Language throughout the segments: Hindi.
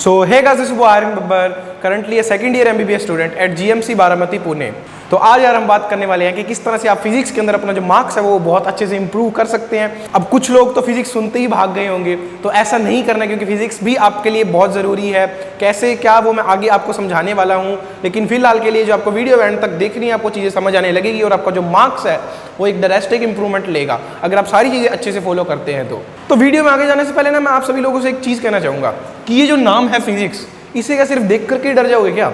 So hey guys, this is Aryan Babbar, currently a second year MBBS student at GMC Baramati Pune. तो आज यार हम बात करने वाले हैं कि किस तरह से आप फिजिक्स के अंदर अपना जो मार्क्स है वो बहुत अच्छे से इंप्रूव कर सकते हैं। अब कुछ लोग तो फिजिक्स सुनते ही भाग गए होंगे, तो ऐसा नहीं करना, क्योंकि फिजिक्स भी आपके लिए बहुत ज़रूरी है। कैसे क्या वो मैं आगे आपको समझाने वाला हूँ, लेकिन फिलहाल के लिए जो आपको वीडियो एंड तक देखनी है आपको चीज़ें समझ आने लगेगी और आपका जो मार्क्स है वो एक ड्रास्टिक इंप्रूवमेंट लेगा अगर आप सारी चीज़ें अच्छे से फॉलो करते हैं। तो वीडियो में आगे जाने से पहले ना मैं आप सभी लोगों से एक चीज़ कहना चाहूँगा कि ये जो नाम है फिजिक्स, इसे क्या सिर्फ देख करके डर जाओगे क्या?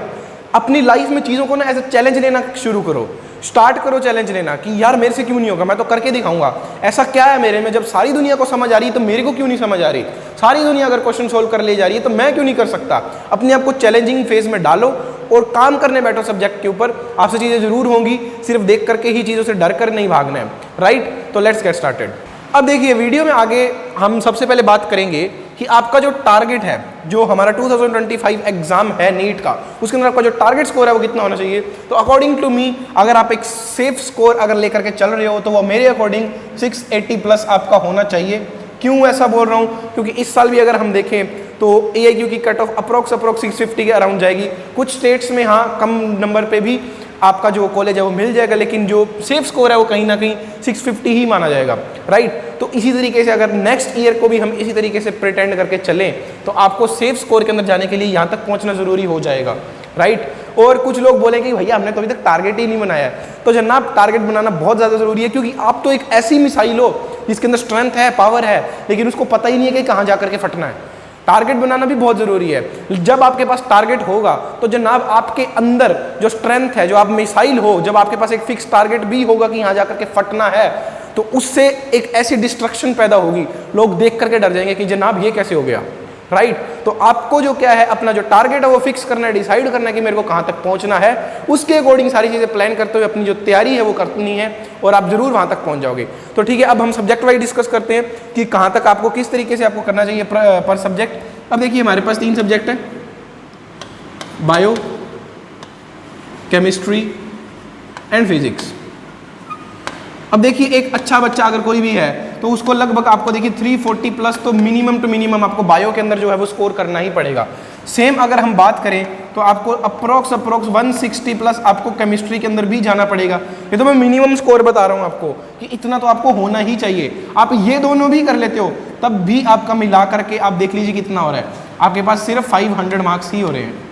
अपनी लाइफ में चीज़ों को ना ऐसे चैलेंज लेना शुरू करो, स्टार्ट करो चैलेंज लेना कि यार मेरे से क्यों नहीं होगा, मैं तो करके दिखाऊंगा। ऐसा क्या है मेरे में, जब सारी दुनिया को समझ आ रही है तो मेरे को क्यों नहीं समझ आ रही? सारी दुनिया अगर क्वेश्चन सोल्व कर ले जा रही है तो मैं क्यों नहीं कर सकता? अपने आप को चैलेंजिंग फेज में डालो और काम करने बैठो सब्जेक्ट के ऊपर। आपसे चीज़ें जरूर होंगी, सिर्फ देख करके ही चीज़ों से डर कर नहीं भागना है, राइट? तो लेट्स गेट स्टार्टेड। अब देखिए वीडियो में आगे हम सबसे पहले बात करेंगे कि आपका जो टारगेट है, जो हमारा 2025 एग्जाम है नीट का, उसके अंदर आपका जो टारगेट स्कोर है वो कितना होना चाहिए। तो अकॉर्डिंग टू मी, अगर आप एक सेफ स्कोर अगर लेकर के चल रहे हो तो वो मेरे अकॉर्डिंग 680 प्लस आपका होना चाहिए। क्यों ऐसा बोल रहा हूँ? क्योंकि इस साल भी अगर हम देखें तो AIQ की कट ऑफ अप्रोक्स 650 के अराउंड जाएगी। कुछ स्टेट्स में हाँ कम नंबर पे भी आपका जो कॉलेज है वो मिल जाएगा, लेकिन जो सेफ स्कोर है वो कहीं ना कहीं 650 ही माना जाएगा, राइट? तो इसी तरीके से अगर नेक्स्ट ईयर को भी हम इसी तरीके से प्रिटेंड करके चलें तो आपको सेफ स्कोर के अंदर जाने के लिए यहाँ तक पहुँचना ज़रूरी हो जाएगा, राइट? और कुछ लोग बोलेंगे भैया हमने तो अभी तक टारगेट ही नहीं बनाया है। तो जनाब टारगेट बनाना बहुत ज़्यादा ज़रूरी है, क्योंकि आप तो एक ऐसी मिसाइल हो जिसके अंदर स्ट्रेंथ है, पावर है, लेकिन उसको पता ही नहीं है कि कहाँ जा करके फटना है। टारगेट बनाना भी बहुत ज़रूरी है। जब आपके पास टारगेट होगा तो जनाब आपके अंदर जो स्ट्रेंथ है, जो आप मिसाइल हो, जब आपके पास एक फिक्स टारगेट भी होगा कि यहाँ जा करके फटना है, तो उससे एक ऐसी डिस्ट्रक्शन पैदा होगी, लोग देख करके डर जाएंगे कि जनाब ये कैसे हो गया, राइट? तो आपको जो क्या है, अपना जो टारगेट है वो फिक्स करना है, डिसाइड करना है कि मेरे को कहाँ तक पहुँचना है। उसके अकॉर्डिंग सारी चीज़ें प्लान करते हुए अपनी जो तैयारी है वो करनी है और आप जरूर वहाँ तक पहुँच जाओगे। तो ठीक है, अब हम सब्जेक्ट वाइज डिस्कस करते हैं कि कहाँ तक आपको किस तरीके से आपको करना चाहिए पर सब्जेक्ट। अब देखिए हमारे पास 3 सब्जेक्ट है, बायो, केमिस्ट्री एंड फिजिक्स। अब देखिए एक अच्छा बच्चा अगर कोई भी है तो उसको लगभग आपको देखिए 340 प्लस तो मिनिमम टू मिनिमम आपको बायो के अंदर जो है वो स्कोर करना ही पड़ेगा। सेम अगर हम बात करें तो आपको अप्रोक्स 160 प्लस आपको केमिस्ट्री के अंदर भी जाना पड़ेगा। ये तो मैं मिनिमम स्कोर बता रहा हूँ आपको कि इतना तो आपको होना ही चाहिए। आप ये दोनों भी कर लेते हो तब भी आपका मिला करके आप देख लीजिए कितना हो रहा है, आपके पास सिर्फ 500 मार्क्स ही हो रहे हैं।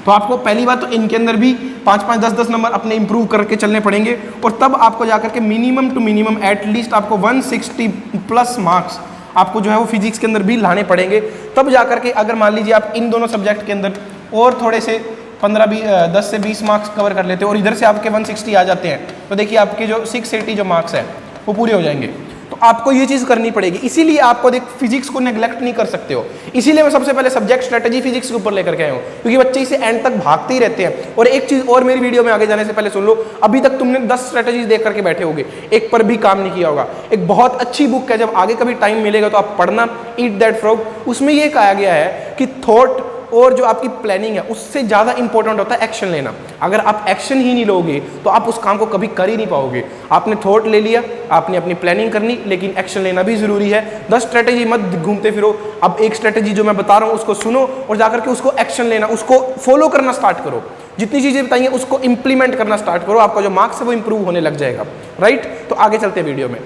तो आपको पहली बात तो इनके अंदर भी 5-5, 10-10 नंबर अपने इंप्रूव करके चलने पड़ेंगे और तब आपको जाकर के मिनिमम टू मिनिमम एटलीस्ट आपको 160 प्लस मार्क्स आपको जो है वो फिजिक्स के अंदर भी लाने पड़ेंगे। तब जाकर के अगर मान लीजिए आप इन दोनों सब्जेक्ट के अंदर और थोड़े से 10 से 20 मार्क्स कवर कर लेते हो और इधर से आपके 160 आ जाते हैं, तो देखिए आपके जो 680 जो मार्क्स है वो पूरे हो जाएंगे। तो आपको ये चीज़ करनी पड़ेगी, इसीलिए आपको देख फिजिक्स को नेग्लेक्ट नहीं कर सकते हो। इसीलिए मैं सबसे पहले सब्जेक्ट स्ट्रेटजी फिजिक्स के ऊपर लेकर के आया हूँ, क्योंकि बच्चे इसे एंड तक भागते ही रहते हैं। और एक चीज़ और मेरी वीडियो में आगे जाने से पहले सुन लो, अभी तक तुमने 10 स्ट्रेटजीज देख करके बैठे होगे, एक पर भी काम नहीं किया होगा। एक बहुत अच्छी बुक है, जब आगे कभी टाइम मिलेगा तो आप पढ़ना, ईट दैट फ्रॉग। उसमें ये कहा गया है कि थॉट और जो आपकी प्लानिंग है उससे ज़्यादा इंपॉर्टेंट होता है एक्शन लेना। अगर आप एक्शन ही नहीं लोगे तो आप उस काम को कभी कर ही नहीं पाओगे। आपने थॉट ले लिया, आपने अपनी प्लानिंग करनी, लेकिन एक्शन लेना भी ज़रूरी है। 10 स्ट्रेटेजी मत घूमते फिरो। अब एक स्ट्रेटेजी जो मैं बता रहा हूँ उसको सुनो और जाकर के उसको एक्शन लेना, उसको फॉलो करना स्टार्ट करो। जितनी चीज़ें बताइए उसको इंप्लीमेंट करना स्टार्ट करो, आपका जो मार्क्स है वो इंप्रूव होने लग जाएगा, राइट? तो आगे चलते हैं वीडियो में।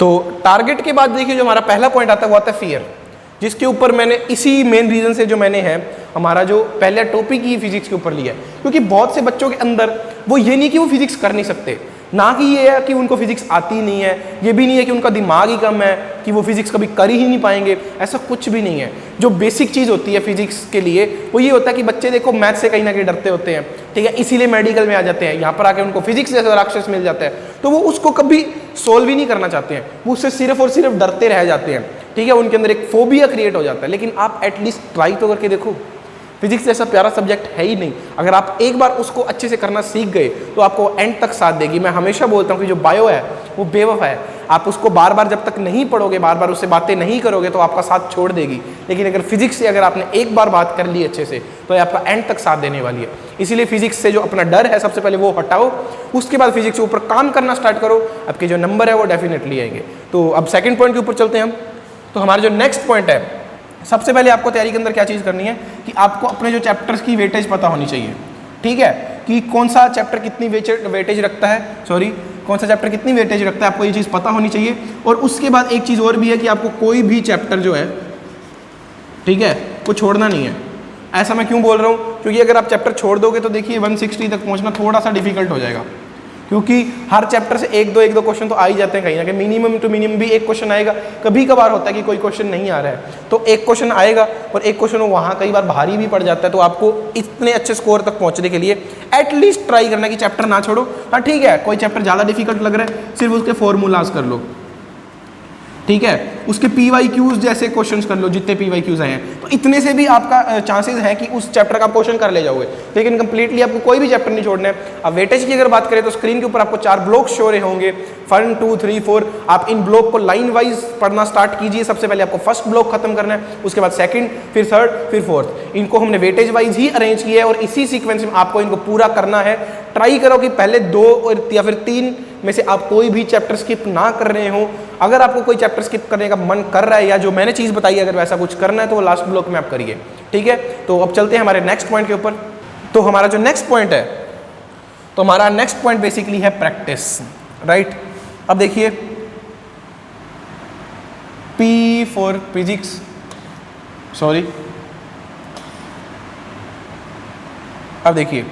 तो टारगेट के बाद देखिए जो हमारा पहला पॉइंट आता है वो आता है फियर, जिसके ऊपर मैंने इसी मेन रीज़न से जो मैंने है हमारा जो पहला टॉपिक ही फिजिक्स के ऊपर लिया है। क्योंकि बहुत से बच्चों के अंदर वो ये नहीं कि वो फिजिक्स कर नहीं सकते, ना कि ये है कि उनको फिजिक्स आती नहीं है, ये भी नहीं है कि उनका दिमाग ही कम है कि वो फिजिक्स कभी कर ही नहीं पाएंगे, ऐसा कुछ भी नहीं है। जो बेसिक चीज़ होती है फिजिक्स के लिए वो ये होता है कि बच्चे देखो मैथ से कहीं ना कहीं डरते होते हैं, ठीक है? इसीलिए मेडिकल में आ जाते हैं, यहाँ पर आके उनको फिजिक्स जैसा राक्षस मिल जाता है तो वो उसको कभी सोल्व ही नहीं करना चाहते हैं, वो उससे सिर्फ और सिर्फ डरते रह जाते हैं, ठीक है? उनके अंदर एक फोबिया क्रिएट हो जाता है। लेकिन आप एटलीस्ट ट्राई तो करके देखो, फिजिक्स जैसा प्यारा सब्जेक्ट है ही नहीं। अगर आप एक बार उसको अच्छे से करना सीख गए तो आपको एंड तक साथ देगी। मैं हमेशा बोलता हूँ कि जो बायो है वो बेवफा है, आप उसको बार बार जब तक नहीं पढ़ोगे, बार बार उससे बातें नहीं करोगे तो आपका साथ छोड़ देगी। लेकिन अगर फिजिक्स से अगर आपने एक बार बात कर ली अच्छे से तो ये आपका एंड तक साथ देने वाली है। इसीलिए फिजिक्स से जो अपना डर है सबसे पहले वो हटाओ, उसके बाद फिजिक्स के ऊपर काम करना स्टार्ट करो, आपके जो नंबर है वो डेफिनेटली आएंगे। तो अब सेकेंड पॉइंट के ऊपर चलते हैं हम। तो हमारा जो नेक्स्ट पॉइंट है सबसे पहले आपको तैयारी के अंदर क्या चीज़ करनी है कि आपको अपने जो चैप्टर्स की वेटेज पता होनी चाहिए, ठीक है, कि कौन सा चैप्टर कितनी वेटेज रखता है, कौन सा चैप्टर कितनी वेटेज रखता है, आपको ये चीज़ पता होनी चाहिए। और उसके बाद एक चीज़ और भी है कि आपको कोई भी चैप्टर जो है, ठीक है, को छोड़ना नहीं है। ऐसा मैं क्यों बोल रहा हूँ, क्योंकि अगर आप चैप्टर छोड़ दोगे तो देखिए 160 तक पहुँचना थोड़ा सा डिफिकल्ट हो जाएगा, क्योंकि हर चैप्टर से एक दो क्वेश्चन तो आ ही जाते हैं कहीं ना कहीं, मिनिमम टू मिनिमम भी एक क्वेश्चन आएगा। कभी कभार होता है कि कोई क्वेश्चन नहीं आ रहा है तो एक क्वेश्चन आएगा, और एक क्वेश्चन वहाँ कई बार भारी भी पड़ जाता है। तो आपको इतने अच्छे स्कोर तक पहुँचने के लिए एटलीस्ट ट्राई करना कि चैप्टर ना छोड़ो। हाँ ठीक है, कोई चैप्टर ज़्यादा डिफिकल्ट लग रहा है, सिर्फ उसके फॉर्मूलाज कर लो, ठीक है, उसके PYQs जैसे क्वेश्चंस कर लो, जितने PYQs आए हैं, तो इतने से भी आपका चांसेस है कि उस चैप्टर का आप क्वेश्चन कर ले जाओगे। लेकिन कंप्लीटली आपको कोई भी चैप्टर नहीं छोड़ना है। अब वेटेज की अगर बात करें तो स्क्रीन के ऊपर आपको 4 ब्लॉक शो हो रहे होंगे, 1 2 3 4। आप इन ब्लॉक को लाइन वाइज पढ़ना स्टार्ट कीजिए। सबसे पहले आपको फर्स्ट ब्लॉक खत्म करना है, उसके बाद सेकंड, फिर थर्ड, फिर फोर्थ। इनको हमने वेटेज वाइज ही अरेंज किया है और इसी सीक्वेंस में आपको इनको पूरा करना है। ट्राई करो कि पहले 2 या फिर 3 में से आप कोई भी चैप्टर स्किप ना कर रहे हो। अगर आपको कोई चैप्टर स्किप करने का मन कर रहा है या जो मैंने चीज़ बताई अगर वैसा कुछ करना है तो वो लास्ट ब्लॉक में आप करिए, ठीक है। तो अब चलते हैं हमारे नेक्स्ट पॉइंट के ऊपर। तो हमारा जो नेक्स्ट पॉइंट है, तो हमारा नेक्स्ट पॉइंट बेसिकली है प्रैक्टिस, राइट। अब देखिए P फॉर फिजिक्स, अब देखिए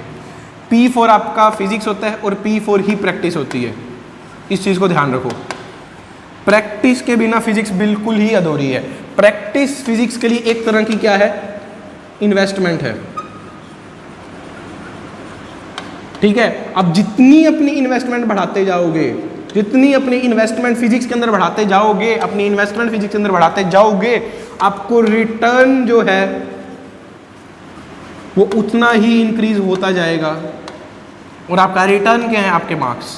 P4 आपका फिजिक्स होता है और P4 ही प्रैक्टिस होती है। इस चीज़ को ध्यान रखो, प्रैक्टिस के बिना फिजिक्स बिल्कुल ही अधूरी है। प्रैक्टिस फिजिक्स के लिए एक तरह की क्या है, इन्वेस्टमेंट है, ठीक है। अब जितनी अपनी इन्वेस्टमेंट बढ़ाते जाओगे, जितनी अपनी इन्वेस्टमेंट फिजिक्स के अंदर बढ़ाते जाओगे, अपनी इन्वेस्टमेंट फिजिक्स के अंदर बढ़ाते जाओगे, आपको रिटर्न जो है वो उतना ही इंक्रीज होता जाएगा। और आपका रिटर्न क्या है, आपके मार्क्स।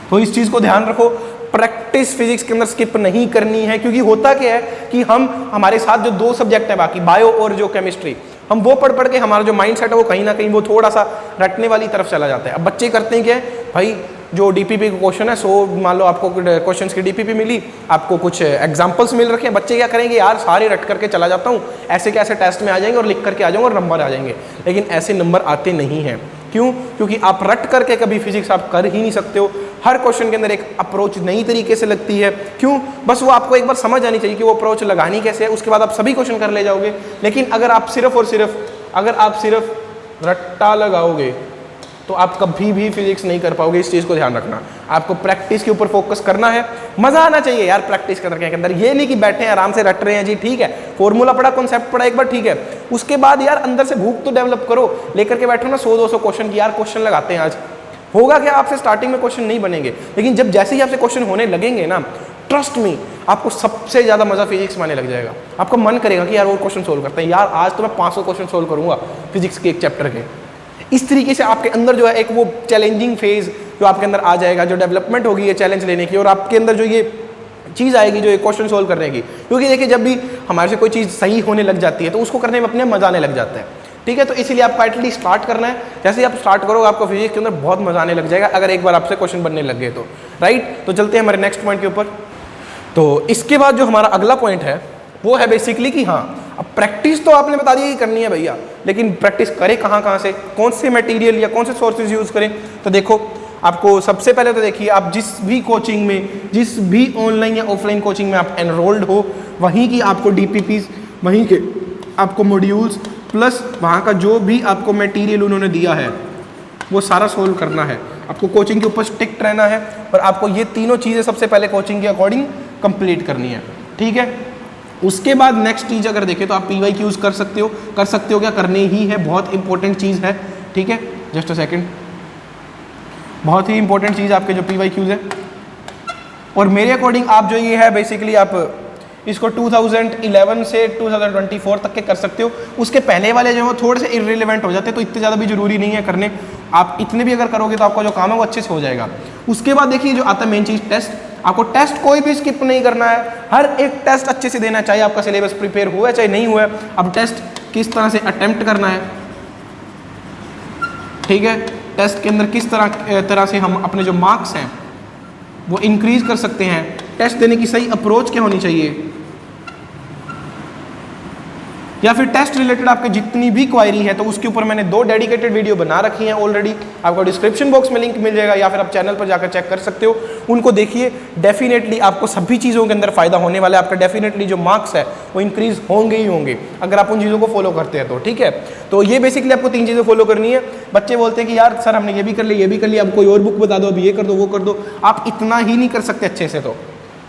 तो इस चीज को ध्यान रखो, प्रैक्टिस फिजिक्स के अंदर स्किप नहीं करनी है। क्योंकि होता क्या है कि हमारे साथ जो 2 सब्जेक्ट है बाकी, बायो और जो केमिस्ट्री, हम वो पढ़ के हमारा जो माइंड सेट है वो कहीं ना कहीं वो थोड़ा सा रटने वाली तरफ चला जाता है। अब बच्चे करते हैं क्या है, भाई जो DPP का क्वेश्चन है, 100 मान लो आपको क्वेश्चंस की DPP मिली, आपको कुछ एग्जांपल्स मिल रखे हैं, बच्चे क्या करेंगे, यार सारे रट करके चला जाता हूँ, ऐसे कैसे टेस्ट में आ जाएंगे और लिख करके आ जाऊंगा और नंबर आ जाएंगे। लेकिन ऐसे नंबर आते नहीं हैं। क्यों? क्योंकि आप रट करके कभी फिजिक्स आप कर ही नहीं सकते हो। हर क्वेश्चन के अंदर एक अप्रोच नई तरीके से लगती है। क्यों? बस वो आपको एक बार समझ आनी चाहिए कि वो अप्रोच लगानी कैसे है, उसके बाद आप सभी क्वेश्चन कर ले जाओगे। लेकिन अगर आप सिर्फ रट्टा लगाओगे तो आप कभी भी फिजिक्स नहीं कर पाओगे। इस चीज़ को ध्यान रखना, आपको प्रैक्टिस के ऊपर फोकस करना है। मजा आना चाहिए यार प्रैक्टिस करने के अंदर, ये नहीं कि बैठे हैं आराम से रट रहे हैं जी, ठीक है, फॉर्मूला पढ़ा, कॉन्सेप्ट पढ़ा एक बार, ठीक है, उसके बाद यार अंदर से भूख तो डेवलप करो। लेकर के बैठो ना 100-200 क्वेश्चन की, यार क्वेश्चन लगाते हैं आज, होगा क्या, आपसे स्टार्टिंग में क्वेश्चन नहीं बनेंगे, लेकिन जब जैसे ही आपसे क्वेश्चन होने लगेंगे ना, ट्रस्ट मी, आपको सबसे ज़्यादा मजा फिजिक्स में आने लग जाएगा। आपका मन करेगा कि यार वो क्वेश्चन सोल्व करते हैं, यार आज तो मैं 500 क्वेश्चन सोल्व करूंगा फिजिक्स के एक चैप्टर के। इस तरीके से आपके अंदर जो है एक वो चैलेंजिंग फेज जो आपके अंदर आ जाएगा, जो डेवलपमेंट होगी ये चैलेंज लेने की, और आपके अंदर जो ये चीज़ आएगी जो ये क्वेश्चन सोल्व करने की। क्योंकि देखिए जब भी हमारे से कोई चीज़ सही होने लग जाती है तो उसको करने में अपने मजा आने लग जाता है, ठीक है। तो इसीलिए आपको एटलीस्ट स्टार्ट करना है। जैसे ही आप स्टार्ट करोगे आपको फिजिक्स के अंदर बहुत मजा आने लग जाएगा, अगर एक बार आपसे क्वेश्चन बनने लग गए तो, राइट। तो चलते हैं हमारे नेक्स्ट पॉइंट के ऊपर। तो इसके बाद जो हमारा अगला पॉइंट है वो है बेसिकली कि हाँ, अब प्रैक्टिस तो आपने बता दिया कि करनी है भैया, लेकिन प्रैक्टिस करें कहाँ से, कौन से मटेरियल या कौन से सोर्सेज यूज़ करें। तो देखो, आपको सबसे पहले तो देखिए, आप जिस भी कोचिंग में, जिस भी ऑनलाइन या ऑफलाइन कोचिंग में आप एनरोल्ड हो, वहीं की आपको DPPs, वहीं के आपको मॉड्यूल्स प्लस वहाँ का जो भी आपको मटेरियल उन्होंने दिया है वो सारा सोल्व करना है। आपको कोचिंग के ऊपर स्टिक्ट रहना है और आपको ये तीनों चीज़ें सबसे पहले कोचिंग के अकॉर्डिंग कंप्लीट करनी है, ठीक है। उसके बाद नेक्स्ट चीज़ अगर देखें तो आप PYQs कर सकते हो क्या, करने ही है, बहुत इंपॉर्टेंट चीज़ है, ठीक है। जस्ट अ सेकेंड, बहुत ही इंपॉर्टेंट चीज़ आपके जो PYQs है। और मेरे अकॉर्डिंग आप जो ये है बेसिकली आप इसको 2011 से 2024 तक के कर सकते हो। उसके पहले वाले जो है थोड़े से इररिलेवेंट हो जाते हैं, तो इतने ज़्यादा भी जरूरी नहीं है करने। आप इतने भी अगर करोगे तो आपका जो काम है वो अच्छे से हो जाएगा। उसके बाद देखिए जो आता है मेन चीज़, टेस्ट। आपको टेस्ट कोई भी स्किप नहीं करना है, हर एक टेस्ट अच्छे से देना है, चाहे आपका सिलेबस प्रिपेयर हुआ है चाहे नहीं हुआ है। अब टेस्ट किस तरह से अटेम्प्ट करना है, ठीक है, टेस्ट के अंदर किस तरह से हम अपने जो मार्क्स हैं वो इंक्रीज कर सकते हैं, टेस्ट देने की सही अप्रोच क्या होनी चाहिए, या फिर टेस्ट रिलेटेड आपके जितनी भी क्वायरी है तो उसके ऊपर मैंने 2 डेडिकेटेड वीडियो बना रखी हैं ऑलरेडी, आपको डिस्क्रिप्शन बॉक्स में लिंक मिल जाएगा या फिर आप चैनल पर जाकर चेक कर सकते हो, उनको देखिए। डेफिनेटली आपको सभी चीज़ों के अंदर फायदा होने वाला है, आपका डेफिनेटली जो मार्क्स है वो इंक्रीज होंगे ही होंगे अगर आप उन चीज़ों को फॉलो करते हैं तो, ठीक है। तो ये बेसिकली आपको 3 चीज़ें फॉलो करनी है। बच्चे बोलते हैं कि यार सर हमने ये भी कर लिया, ये भी कर लिया, अब कोई और बुक बता दो, अब ये कर दो, वो कर दो। आप इतना ही नहीं कर सकते अच्छे से, तो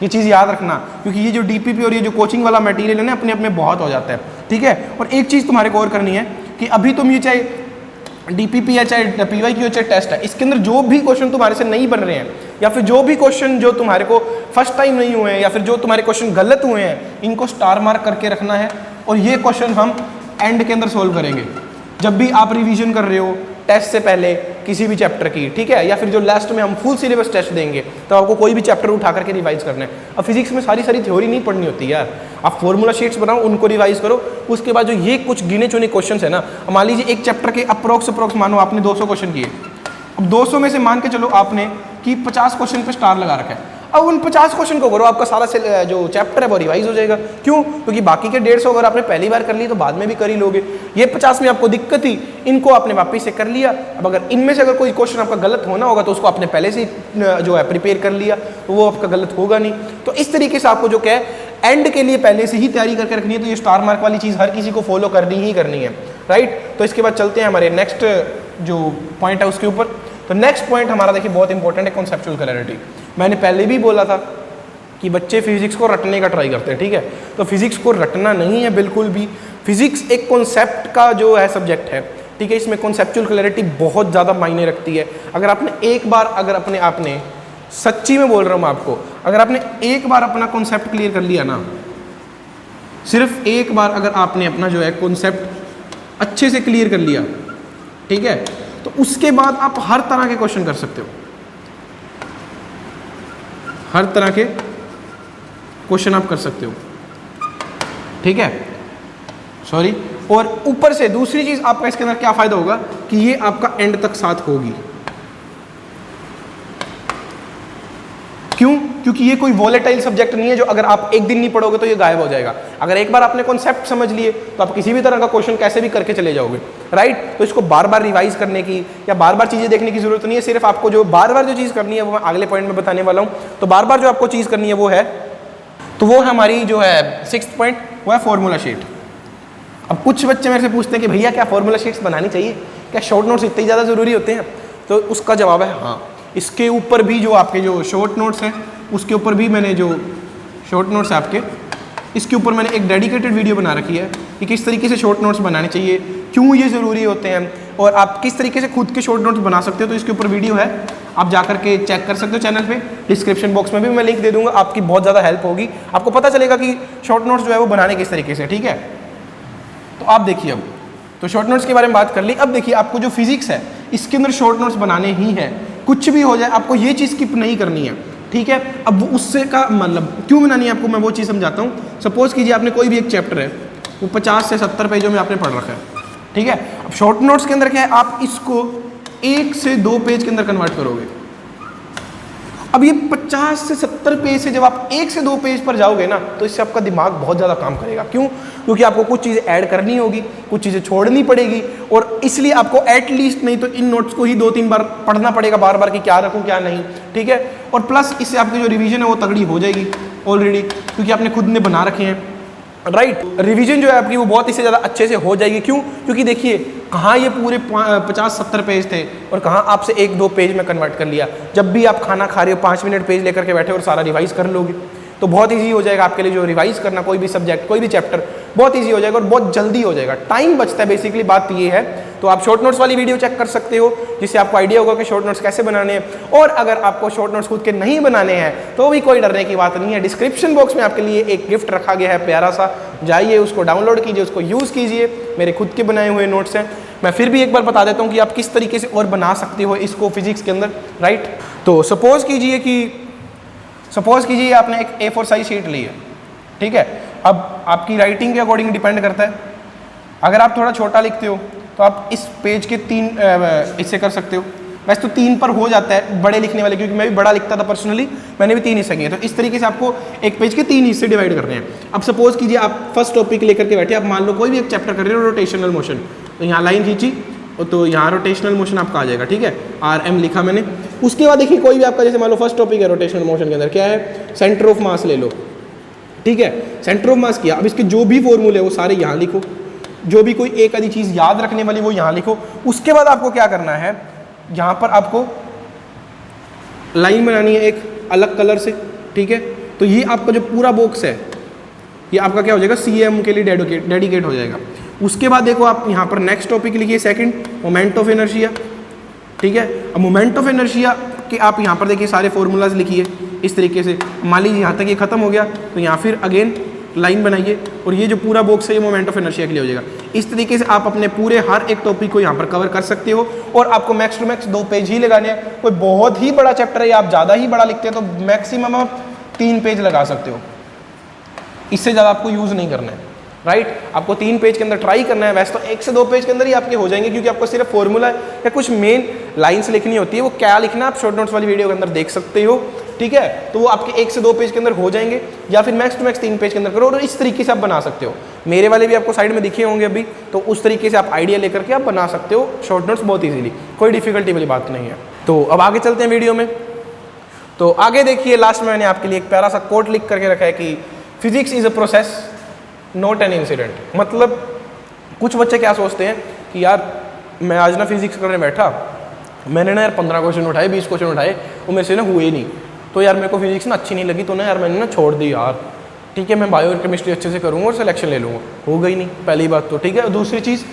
ये चीज़ याद रखना, क्योंकि ये जो डीपीपी और ये जो कोचिंग वाला मटेरियल है ना अपने अपने बहुत हो जाता है, ठीक है। और एक चीज़ तुम्हारे को और करनी है कि अभी तुम ये चाहे डीपीपी है, चाहे पीवाईक्यू है, चाहे टेस्ट है, इसके अंदर जो भी क्वेश्चन तुम्हारे से नहीं बन रहे हैं या फिर जो भी क्वेश्चन जो तुम्हारे को फर्स्ट टाइम नहीं हुए हैं या फिर जो तुम्हारे क्वेश्चन गलत हुए हैं, इनको स्टार मार्क करके रखना है। और ये क्वेश्चन हम एंड के अंदर सोल्व करेंगे जब भी आप रिवीजन कर रहे हो टेस्ट से पहले किसी भी चैप्टर की, ठीक है। या फिर जो लास्ट में हम फुल सिलेबस टेस्ट देंगे तो आपको कोई भी चैप्टर उठा करके रिवाइज करना है। अब फिजिक्स में सारी थ्योरी नहीं पढ़नी होती यार, आप फॉर्मूला शीट्स बनाओ, उनको रिवाइज करो। उसके बाद जो ये कुछ गिने चुने क्वेश्चन है ना, मान लीजिए एक चैप्टर के अप्रोक्स मानो आपने 200 क्वेश्चन किए, अब 200 में से मान के चलो आपने कि 50 क्वेश्चन पे स्टार लगा रखा है। अब उन 50 क्वेश्चन को करो, आपका सारा जो चैप्टर है वो रिवाइज हो जाएगा। क्यों? क्योंकि बाकी के 150 अगर आपने पहली बार कर ली तो बाद में भी कर ही लोगे। ये 50 में आपको दिक्कत थी, इनको आपने वापस से कर लिया। अब अगर इनमें से अगर कोई क्वेश्चन आपका गलत होना होगा तो उसको आपने पहले से जो है प्रिपेयर कर लिया, तो वो आपका गलत होगा नहीं। तो इस तरीके से आपको जो क्या है एंड के लिए पहले से ही तैयारी करके रखनी है। तो ये स्टार मार्क वाली चीज़ हर किसी को फॉलो करनी ही करनी है, राइट। तो इसके बाद चलते हैं हमारे नेक्स्ट जो पॉइंट है उसके ऊपर। तो नेक्स्ट पॉइंट हमारा देखिए बहुत इंपॉर्टेंट है, कॉन्सेप्चुअल क्लैरिटी। मैंने पहले भी बोला था कि बच्चे फिजिक्स को रटने का ट्राई करते हैं, ठीक है। तो फिजिक्स को रटना नहीं है बिल्कुल भी। फिजिक्स एक कॉन्सेप्ट का जो है सब्जेक्ट है, ठीक है। इसमें कॉन्सेप्चुअल क्लैरिटी बहुत ज़्यादा मायने रखती है। अगर आपने एक बार आपने सच्ची में बोल रहा हूँ आपको, अगर आपने एक बार अपना कॉन्सेप्ट क्लियर कर लिया ना, सिर्फ एक बार अगर आपने अपना जो है कॉन्सेप्ट अच्छे से क्लियर कर लिया, ठीक है, तो उसके बाद आप हर तरह के क्वेश्चन कर सकते हो, हर तरह के क्वेश्चन आप कर सकते हो, ठीक है। सॉरी, और ऊपर से दूसरी चीज आपका इसके अंदर क्या फायदा होगा कि ये आपका एंड तक साथ होगी। क्यों? क्योंकि ये कोई वॉलेटाइल सब्जेक्ट नहीं है जो अगर आप एक दिन नहीं पढ़ोगे तो ये गायब हो जाएगा। अगर एक बार आपने कॉन्सेप्ट समझ लिए तो आप किसी भी तरह का क्वेश्चन कैसे भी करके चले जाओगे, राइट। तो इसको बार बार रिवाइज करने की या बार बार चीज़ें देखने की जरूरत नहीं है। सिर्फ आपको जो बार बार जो चीज़ करनी है वो मैं अगले पॉइंट में बताने वाला हूँ। तो बार बार जो आपको चीज़ करनी है वो है, तो वो हमारी जो है 6th पॉइंट, वो है फॉर्मूला शीट। अब कुछ बच्चे मेरे से पूछते हैं कि भैया क्या फॉर्मूला शीट्स बनानी चाहिए, क्या शॉर्ट नोट्स इतने ज़्यादा ज़रूरी होते हैं? तो उसका जवाब है हाँ। इसके ऊपर भी जो आपके जो शॉर्ट नोट्स हैं उसके ऊपर भी मैंने जो शॉर्ट नोट्स है आपके, इसके ऊपर मैंने एक डेडिकेटेड वीडियो बना रखी है कि किस तरीके से शॉर्ट नोट्स बनाने चाहिए, क्यों ये ज़रूरी होते हैं और आप किस तरीके से खुद के शॉर्ट नोट्स बना सकते हो। तो इसके ऊपर वीडियो है, आप जा करके चेक कर सकते हो चैनल पे। डिस्क्रिप्शन बॉक्स में भी मैं लिंक दे दूंगा, आपकी बहुत ज़्यादा हेल्प होगी, आपको पता चलेगा कि शॉर्ट नोट्स जो है वो बनाने किस तरीके से, ठीक है। तो आप देखिए, अब तो शॉर्ट नोट्स के बारे में बात कर ली। अब देखिए आपको जो फिजिक्स है इसके अंदर शॉर्ट नोट्स बनाने ही है, कुछ भी हो जाए आपको ये चीज़ स्किप नहीं करनी है, ठीक है। अब वो उससे का मतलब क्यों बनानी है आपको, मैं वो चीज़ समझाता हूँ। सपोज कीजिए आपने कोई भी एक चैप्टर है वो 50 से 70 पेजों में आपने पढ़ रखा है, ठीक है। अब शॉर्ट नोट्स के अंदर क्या है, आप इसको 1 से 2 पेज के अंदर कन्वर्ट करोगे। अब ये 50 से 70 पेज से जब आप 1 से 2 पेज पर जाओगे ना, तो इससे आपका दिमाग बहुत ज़्यादा काम करेगा। क्यों? क्योंकि आपको कुछ चीज़ें ऐड करनी होगी, कुछ चीज़ें छोड़नी पड़ेगी, और इसलिए आपको एटलीस्ट नहीं तो इन नोट्स को ही 2-3 बार पढ़ना पड़ेगा बार बार कि क्या रखूँ क्या नहीं, ठीक है। और प्लस इससे आपकी जो रिवीजन है वो तगड़ी हो जाएगी ऑलरेडी, क्योंकि आपने खुद ने बना रखे हैं, राइट। रिवीजन जो है आपकी वो बहुत इससे ज़्यादा अच्छे से हो जाएगी। क्यों? क्योंकि देखिए कहाँ ये पूरे 50-70 पेज थे और कहाँ आपसे 1-2 पेज में कन्वर्ट कर लिया। जब भी आप खाना खा रहे हो 5 मिनट पेज लेकर के बैठे और सारा रिवाइज कर लोगे तो बहुत ईजी हो जाएगा आपके लिए। जो रिवाइज करना कोई भी सब्जेक्ट, कोई भी चैप्टर बहुत ईजी हो जाएगा और बहुत जल्दी हो जाएगा, टाइम बचता है। बेसिकली बात ये है। तो आप शॉर्ट नोट्स वाली वीडियो चेक कर सकते हो जिससे आपको आइडिया होगा कि शॉर्ट नोट्स कैसे बनाने हैं। और अगर आपको शॉर्ट नोट्स खुद के नहीं बनाने हैं तो भी कोई डरने की बात नहीं है। डिस्क्रिप्शन बॉक्स में आपके लिए एक गिफ्ट रखा गया है प्यारा सा, जाइए उसको डाउनलोड कीजिए, उसको यूज़ कीजिए। मेरे खुद के बनाए हुए नोट्स हैं। मैं फिर भी एक बार बता देता हूँ कि आप किस तरीके से और बना सकते हो इसको फिजिक्स के अंदर, राइट। तो सपोज कीजिए आपने एक A4 साइज शीट ली है, ठीक है। अब आपकी राइटिंग के अकॉर्डिंग डिपेंड करता है। अगर आप थोड़ा छोटा लिखते हो तो आप इस पेज के 3 हिस्से कर सकते हो। वैसे तो 3 पर हो जाता है बड़े लिखने वाले, क्योंकि मैं भी बड़ा लिखता था पर्सनली, मैंने भी 3 हिस्से किए। तो इस तरीके से आपको एक पेज के 3 हिस्से डिवाइड करने हैं। अब सपोज कीजिए आप फर्स्ट टॉपिक लेकर के बैठे, आप मान लो कोई भी एक चैप्टर कर रहे हो रोटेशनल मोशन, तो यहाँ लाइन खींची तो यहाँ रोटेशनल मोशन आपका आ जाएगा, ठीक है, RM लिखा मैंने। उसके बाद देखिए कोई भी आपका जैसे मान लो फर्स्ट टॉपिक है रोटेशनल मोशन के अंदर क्या है, सेंटर ऑफ मास ले लो, ठीक है, सेंटर ऑफ मास किया। अब इसके जो भी फॉर्मूले वो सारे यहाँ लिखो, जो भी कोई एक आधी चीज़ याद रखने वाली वो यहाँ लिखो। उसके बाद आपको क्या करना है, यहाँ पर आपको लाइन बनानी है एक अलग कलर से, ठीक है। तो ये आपका जो पूरा बॉक्स है ये आपका क्या हो जाएगा, CM के लिए डेडिकेट हो जाएगा। उसके बाद देखो आप यहाँ पर नेक्स्ट टॉपिक लिखिए, सेकंड मोमेंट ऑफ इनर्शिया, ठीक है। अब मोमेंट ऑफ इनर्शिया के आप यहाँ पर देखिए सारे फॉर्मूलाज लिखिए इस तरीके से। मान लीजिए यहाँ तक ये खत्म हो गया तो यहाँ फिर अगेन लाइन बनाइए, और ये जो पूरा बॉक्स है ये मोमेंट ऑफ इनर्शिया के लिए हो जाएगा। इस तरीके से आप अपने पूरे हर एक टॉपिक को यहाँ पर कवर कर सकते हो, और आपको मैक्स टू मैक्स 2 पेज ही लगाने हैं। कोई बहुत ही बड़ा चैप्टर है या आप ज़्यादा ही बड़ा लिखते हैं तो मैक्सिमम आप 3 पेज लगा सकते हो, इससे ज़्यादा आपको यूज़ नहीं करना है, राइट। आपको 3 पेज के अंदर ट्राई करना है। वैसे तो 1 से 2 पेज के अंदर ही आपके हो जाएंगे, क्योंकि आपको सिर्फ फॉर्मूला या कुछ मेन लाइन्स लिखनी होती है। वो क्या लिखना आप शॉर्ट नोट्स वाली वीडियो के अंदर देख सकते हो, ठीक है। तो वो आपके 1 से 2 पेज के अंदर हो जाएंगे, या फिर मैक्स टू मैक्स 3 पेज के अंदर करो, और इस तरीके से आप बना सकते हो। मेरे वाले भी आपको साइड में दिखे होंगे अभी, तो उस तरीके से आप आइडिया लेकर के आप बना सकते हो शॉर्ट नोट्स बहुत ईजिली, कोई डिफिकल्टी वाली बात नहीं है। तो अब आगे चलते हैं वीडियो में। तो आगे देखिए लास्ट में मैंने आपके लिए एक प्यारा सा कोट लिख करके रखा है कि physics is a process not an incident. मतलब कुछ बच्चे क्या सोचते हैं कि यार मैं आज ना फिजिक्स करने बैठा, मैंने ना यार 15 क्वेश्चन उठाए, 20 क्वेश्चन उठाए, वो मेरे से ना हुए नहीं, तो यार मेरे को फिजिक्स ना अच्छी नहीं लगी, तो ना यार मैंने ना छोड़ दी यार, ठीक है, मैं बायो और केमिस्ट्री अच्छे से करूँगा और सिलेक्शन ले लूँगा। हो गई नहीं, पहली बात तो, ठीक है। दूसरी चीज़,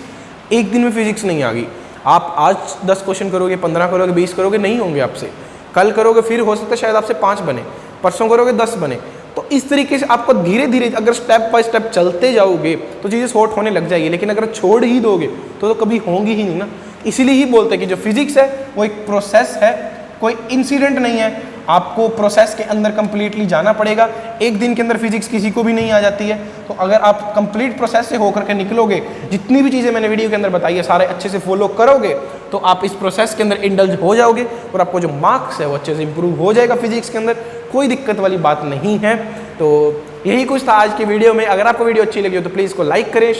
एक दिन में फिजिक्स नहीं आ गई। आप आज 10 क्वेश्चन करोगे, 15 करोगे, 20 करोगे, नहीं होंगे आपसे। कल करोगे फिर हो सकता है शायद आपसे 5 बने, परसों करोगे 10 बने। तो इस तरीके से आपको धीरे धीरे अगर स्टेप बाय स्टेप चलते जाओगे तो चीज़ें सॉर्ट होने लग जाएगी, लेकिन अगर छोड़ ही दोगे तो कभी होंगी ही नहीं ना। इसीलिए ही बोलते हैं कि जो फिजिक्स है वो एक प्रोसेस है, कोई इंसिडेंट नहीं है। आपको प्रोसेस के अंदर कंप्लीटली जाना पड़ेगा। एक दिन के अंदर फिजिक्स किसी को भी नहीं आ जाती है। तो अगर आप कंप्लीट प्रोसेस से होकर के निकलोगे, जितनी भी चीज़ें मैंने वीडियो के अंदर बताई है सारे अच्छे से फॉलो करोगे, तो आप इस प्रोसेस के अंदर इंडल्ज हो जाओगे, और आपको जो मार्क्स है वो अच्छे से इंप्रूव हो जाएगा फिजिक्स के अंदर। कोई दिक्कत वाली बात नहीं है। तो यही कुछ था आज की वीडियो में। अगर आपको वीडियो अच्छी लगी हो तो प्लीज़ को लाइक करें।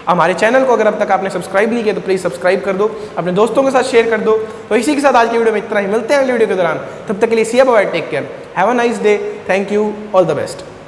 हमारे चैनल को अगर अब तक आपने सब्सक्राइब नहीं किया तो प्लीज़ सब्सक्राइब कर दो, अपने दोस्तों के साथ शेयर कर दो। तो इसी के साथ आज की वीडियो में इतना ही। मिलते हैं अगली वीडियो के दौरान, तब तक के लिए see bye, take care, have a nice day, thank you, all the best.